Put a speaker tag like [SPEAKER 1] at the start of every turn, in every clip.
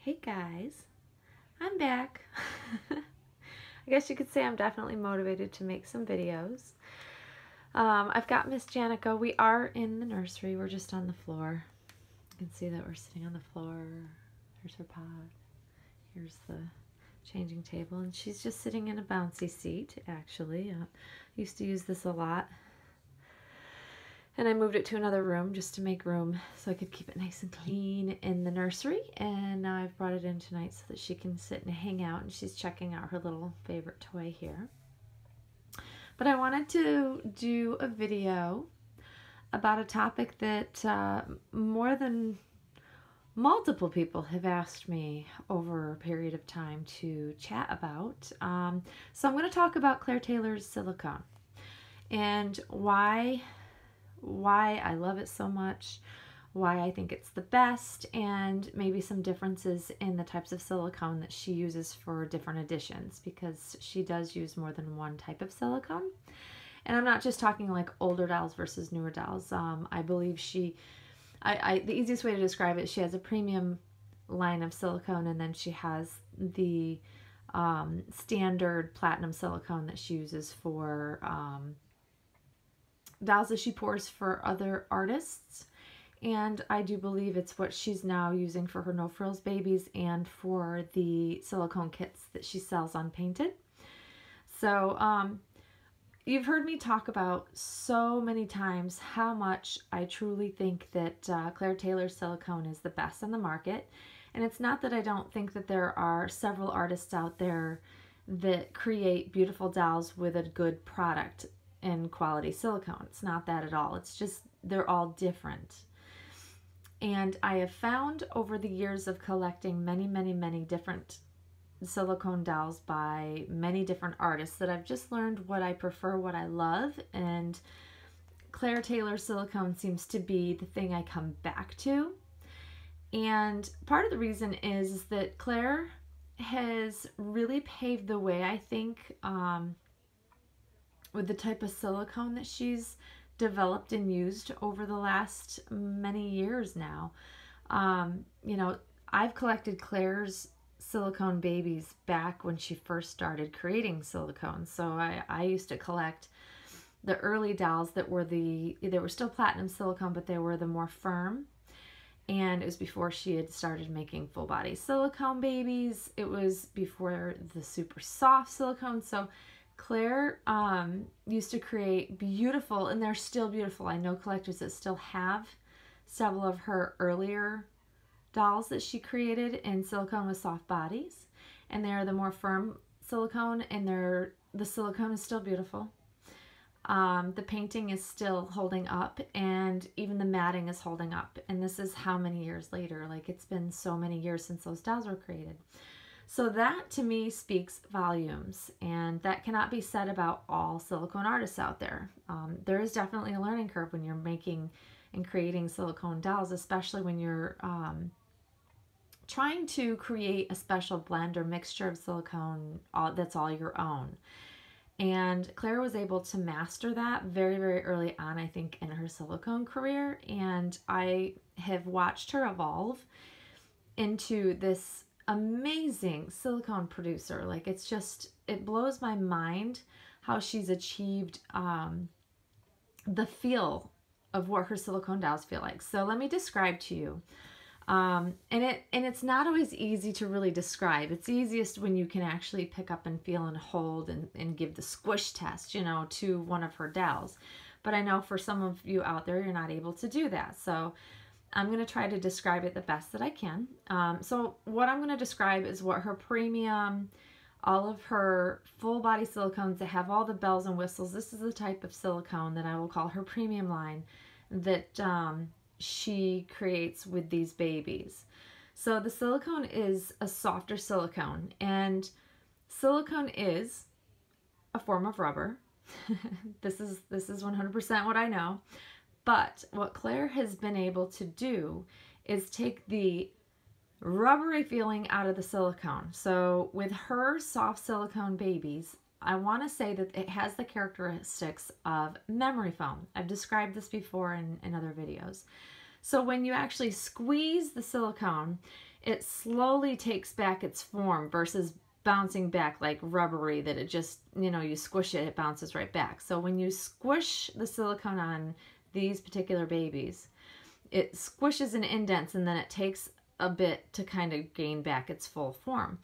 [SPEAKER 1] Hey guys, I'm back. I guess you could say I'm definitely motivated to make some videos. I've got Miss Janica. We are in the nursery. We're just on the floor. You can see that we're sitting on the floor. Here's her pod. Here's the changing table. And she's just sitting in a bouncy seat, actually. Used to use this a lot. And I moved it to another room just to make room so I could keep it nice and clean in the nursery. And now I've brought it in tonight so that she can sit and hang out, and she's checking out her little favorite toy here. But I wanted to do a video about a topic that more than multiple people have asked me over a period of time to chat about. So I'm going to talk about Claire Taylor's silicone and why I love it so much, why I think it's the best, and maybe some differences in the types of silicone that she uses for different editions, because she does use more than one type of silicone. And I'm not just talking like older dolls versus newer dolls. I believe the easiest way to describe it, she has a premium line of silicone, and then she has the standard platinum silicone that she uses for dolls that she pours for other artists. And I do believe it's what she's now using for her No Frills babies and for the silicone kits that she sells unpainted. So you've heard me talk about so many times how much I truly think that Claire Taylor's silicone is the best on the market. And it's not that I don't think that there are several artists out there that create beautiful dolls with a good product and quality silicone. It's not that at all. It's just they're all different. And I have found over the years of collecting many different silicone dolls by many different artists that I've just learned what I prefer, what I love, and Claire Taylor silicone seems to be the thing I come back to. And part of the reason is that Claire has really paved the way, I think, with the type of silicone that she's developed and used over the last many years now. You know, I've collected Claire's silicone babies back when she first started creating silicone. So I used to collect the early dolls that were they were still platinum silicone, but they were the more firm. And it was before she had started making full body silicone babies. It was before the super soft silicone. So Claire used to create beautiful, and they're still beautiful. I know collectors that still have several of her earlier dolls that she created in silicone with soft bodies, and they're the more firm silicone, and the silicone is still beautiful. The painting is still holding up, and even the matting is holding up. And this is how many years later? Like, it's been so many years since those dolls were created. So that to me speaks volumes, and that cannot be said about all silicone artists out there. There is definitely a learning curve when you're making and creating silicone dolls, especially when you're trying to create a special blend or mixture of silicone that's all your own. And Claire was able to master that very early on, I think, in her silicone career, and I have watched her evolve into this amazing silicone producer. Like, it's just, it blows my mind how she's achieved the feel of what her silicone dolls feel like. So let me describe to you. And it's not always easy to really describe. It's easiest when you can actually pick up and feel and hold and give the squish test, you know, to one of her dolls. But I know for some of you out there, you're not able to do that. So I'm going to try to describe it the best that I can. So what I'm going to describe is what her premium, all of her full body silicones that have all the bells and whistles. This is the type of silicone that I will call her premium line that she creates with these babies. So the silicone is a softer silicone, and silicone is a form of rubber. This is 100% what I know. But what Claire has been able to do is take the rubbery feeling out of the silicone. So with her soft silicone babies, I want to say that it has the characteristics of memory foam. I've described this before in other videos. So when you actually squeeze the silicone, it slowly takes back its form versus bouncing back like rubbery that it just, you know, you squish it, it bounces right back. So when you squish the silicone on these particular babies, it squishes and indents, and then it takes a bit to kind of gain back its full form.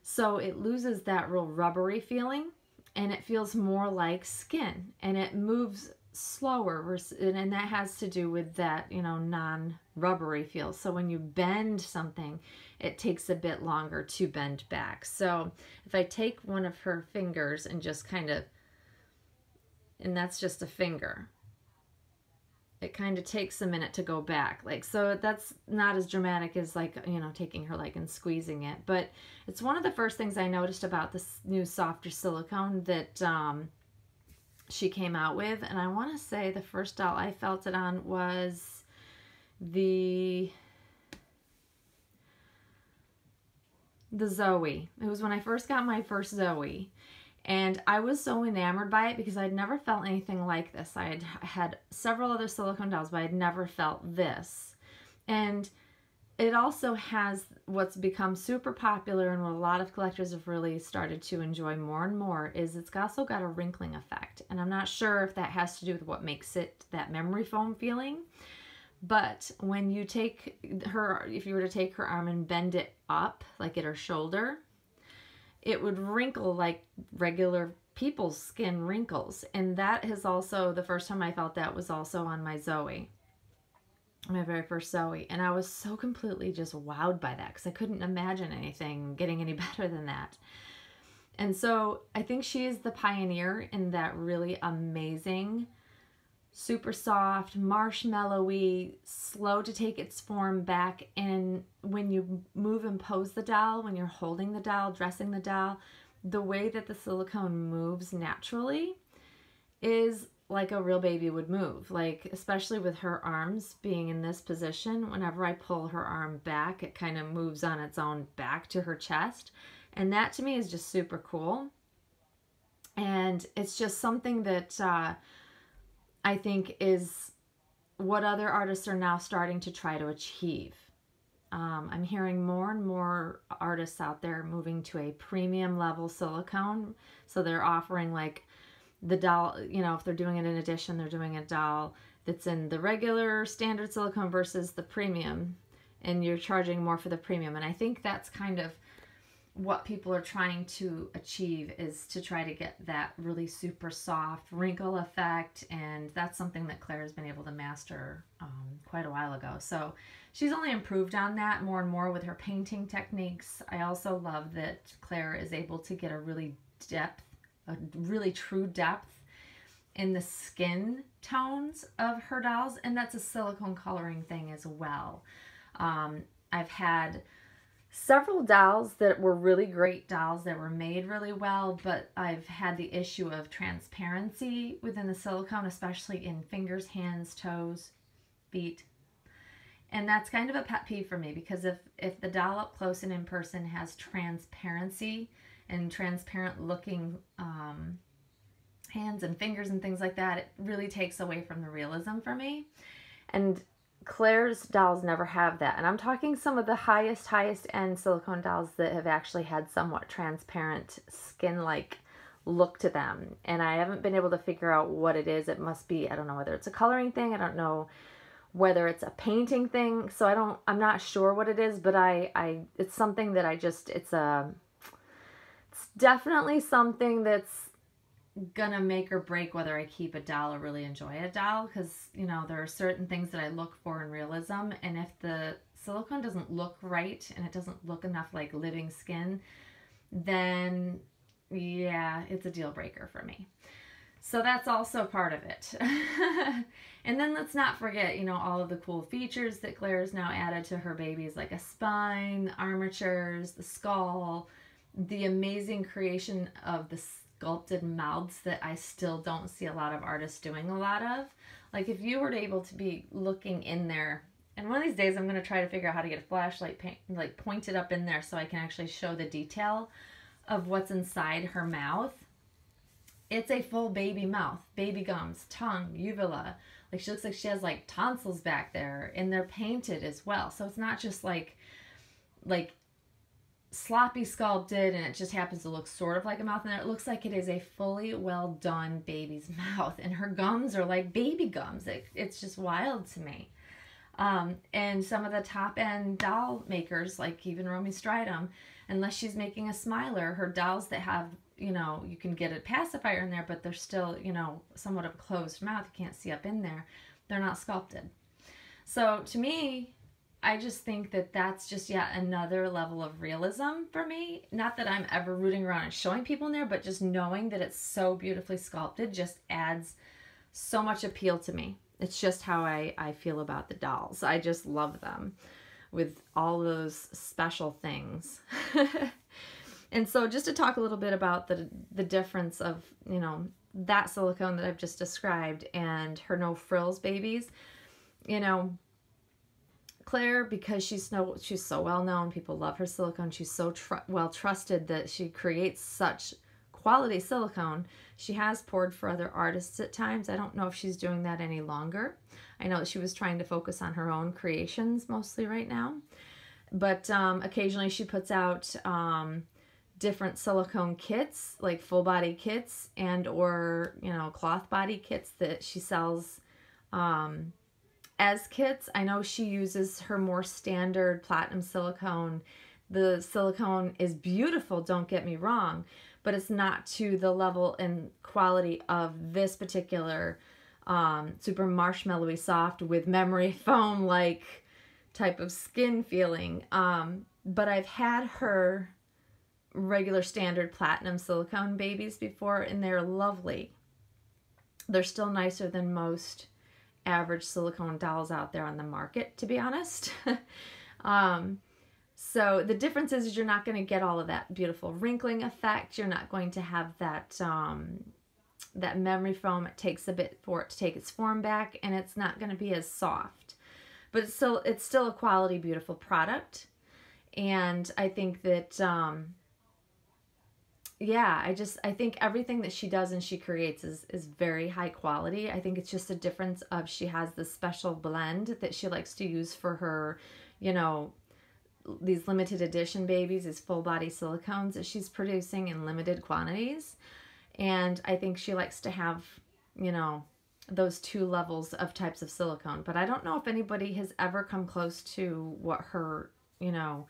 [SPEAKER 1] So it loses that real rubbery feeling, and it feels more like skin, and it moves slower, and that has to do with that, you know, non-rubbery feel. So when you bend something, it takes a bit longer to bend back. So if I take one of her fingers and just kind of, and that's just a finger, it kind of takes a minute to go back. Like, so that's not as dramatic as, like, you know, taking her leg and squeezing it. But it's one of the first things I noticed about this new softer silicone that she came out with. And I want to say the first doll I felt it on was the Zoe. It was when I first got my first Zoe. And I was so enamored by it because I'd never felt anything like this. I had several other silicone dolls, but I'd never felt this. And it also has what's become super popular and what a lot of collectors have really started to enjoy more and more is it's also got a wrinkling effect. And I'm not sure if that has to do with what makes it that memory foam feeling. But when you take her, if you were to take her arm and bend it up, like at her shoulder, it would wrinkle like regular people's skin wrinkles. And that has also, the first time I felt that was also on my Zoe, my very first Zoe. And I was so completely just wowed by that because I couldn't imagine anything getting any better than that. And so I think she is the pioneer in that really amazing, super soft, marshmallowy, slow to take its form back. And when you move and pose the doll, when you're holding the doll, dressing the doll, the way that the silicone moves naturally is like a real baby would move. Like, especially with her arms being in this position, whenever I pull her arm back, it kind of moves on its own back to her chest. And that to me is just super cool. And it's just something that I think is what other artists are now starting to try to achieve. I'm hearing more and more artists out there moving to a premium level silicone. So they're offering like the doll, you know, if they're doing it in addition, they're doing a doll that's in the regular standard silicone versus the premium, and you're charging more for the premium. And I think that's kind of what people are trying to achieve, is to try to get that really super soft wrinkle effect. And that's something that Claire has been able to master quite a while ago. So she's only improved on that more and more with her painting techniques. I also love that Claire is able to get a really true depth in the skin tones of her dolls. And that's a silicone coloring thing as well. I've had several dolls that were really great dolls that were made really well, but I've had the issue of transparency within the silicone, especially in fingers, hands, toes, feet. And that's kind of a pet peeve for me, because if the doll up close and in person has transparency and transparent looking hands and fingers and things like that, it really takes away from the realism for me. And Claire's dolls never have that. And I'm talking some of the highest end silicone dolls that have actually had somewhat transparent skin-like look to them. And I haven't been able to figure out what it is. It must be, I don't know whether it's a coloring thing. I don't know whether it's a painting thing. So I'm not sure what it is, but it's something that it's definitely something that's gonna make or break whether I keep a doll or really enjoy a doll, because, you know, there are certain things that I look for in realism, and if the silicone doesn't look right and it doesn't look enough like living skin, then yeah, it's a deal breaker for me. So that's also part of it. And then let's not forget, you know, all of the cool features that Claire's now added to her babies, like a spine, the armatures, the skull, the amazing creation of the sculpted mouths that I still don't see a lot of artists doing a lot of. Like, if you were able to be looking in there, and one of these days I'm going to try to figure out how to get a flashlight pointed up in there so I can actually show the detail of what's inside her mouth. It's a full baby mouth, baby gums, tongue, uvula. Like, she looks like she has like tonsils back there, and they're painted as well. So it's not just like, like sloppy sculpted, and it just happens to look sort of like a mouth, and it looks like it is a fully well done baby's mouth, and her gums are like baby gums. It's just wild to me. And some of the top end doll makers, like even Romy Stridham, unless she's making a smiler, her dolls that have, you know, you can get a pacifier in there, but they're still, you know, somewhat of a closed mouth, you can't see up in there, they're not sculpted. So to me, I just think that that's just yet another level of realism for me. Not that I'm ever rooting around and showing people in there, but just knowing that it's so beautifully sculpted just adds so much appeal to me. It's just how I feel about the dolls. I just love them with all those special things. And so just to talk a little bit about the difference of, you know, that silicone that I've just described and her no frills babies, you know, Claire, because she's so well known, people love her silicone, she's so well trusted that she creates such quality silicone. She has poured for other artists at times. I don't know if she's doing that any longer. I know that she was trying to focus on her own creations mostly right now, but occasionally she puts out different silicone kits, like full body kits and or, you know, cloth body kits that she sells as kits. I know she uses her more standard platinum silicone. The silicone is beautiful, don't get me wrong, but it's not to the level and quality of this particular super marshmallowy soft with memory foam like type of skin feeling. But I've had her regular standard platinum silicone babies before, and they're lovely. They're still nicer than most average silicone dolls out there on the market, to be honest. So the difference is you're not going to get all of that beautiful wrinkling effect. You're not going to have that that memory foam. It takes a bit for it to take its form back, and it's not going to be as soft. But it's still a quality, beautiful product. And I think that yeah, I think everything that she does and she creates is very high quality. I think it's just a difference of she has this special blend that she likes to use for her, you know, these limited edition babies, these full body silicones that she's producing in limited quantities. And I think she likes to have, you know, those two levels of types of silicone. But I don't know if anybody has ever come close to what her, you know,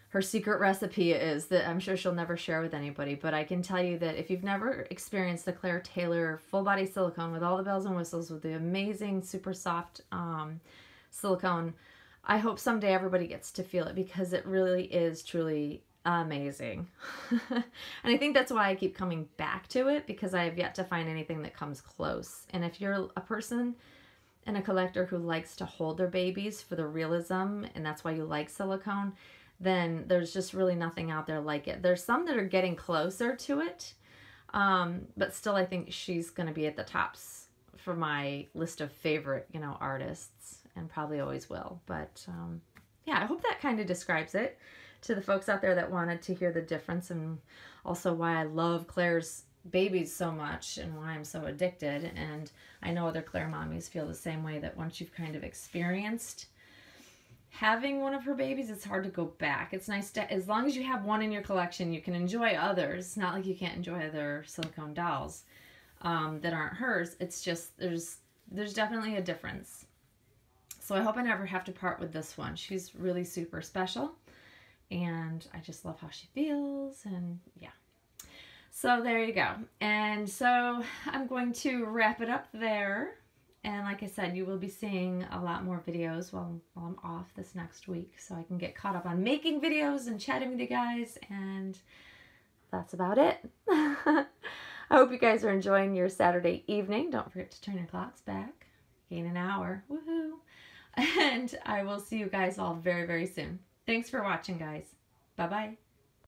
[SPEAKER 1] her secret recipe is, that I'm sure she'll never share with anybody. But I can tell you that if you've never experienced the Claire Taylor full body silicone with all the bells and whistles, with the amazing super soft silicone, I hope someday everybody gets to feel it, because it really is truly amazing. And I think that's why I keep coming back to it, because I have yet to find anything that comes close. And if you're a person and a collector who likes to hold their babies for the realism, and that's why you like silicone, then there's just really nothing out there like it. There's some that are getting closer to it, but still I think she's going to be at the tops for my list of favorite, you know, artists, and probably always will. But yeah, I hope that kind of describes it to the folks out there that wanted to hear the difference, and also why I love Claire's babies so much and why I'm so addicted. And I know other Claire mommies feel the same way, that once you've kind of experienced having one of her babies, it's hard to go back. It's nice to, as long as you have one in your collection, you can enjoy others. It's not like you can't enjoy other silicone dolls that aren't hers. It's just, there's definitely a difference. So I hope I never have to part with this one. She's really super special, and I just love how she feels, and yeah. So there you go. And so I'm going to wrap it up there. And like I said, you will be seeing a lot more videos while I'm off this next week, so I can get caught up on making videos and chatting with you guys, and that's about it. I hope you guys are enjoying your Saturday evening. Don't forget to turn your clocks back. Gain an hour. Woohoo! And I will see you guys all very, very soon. Thanks for watching, guys. Bye-bye.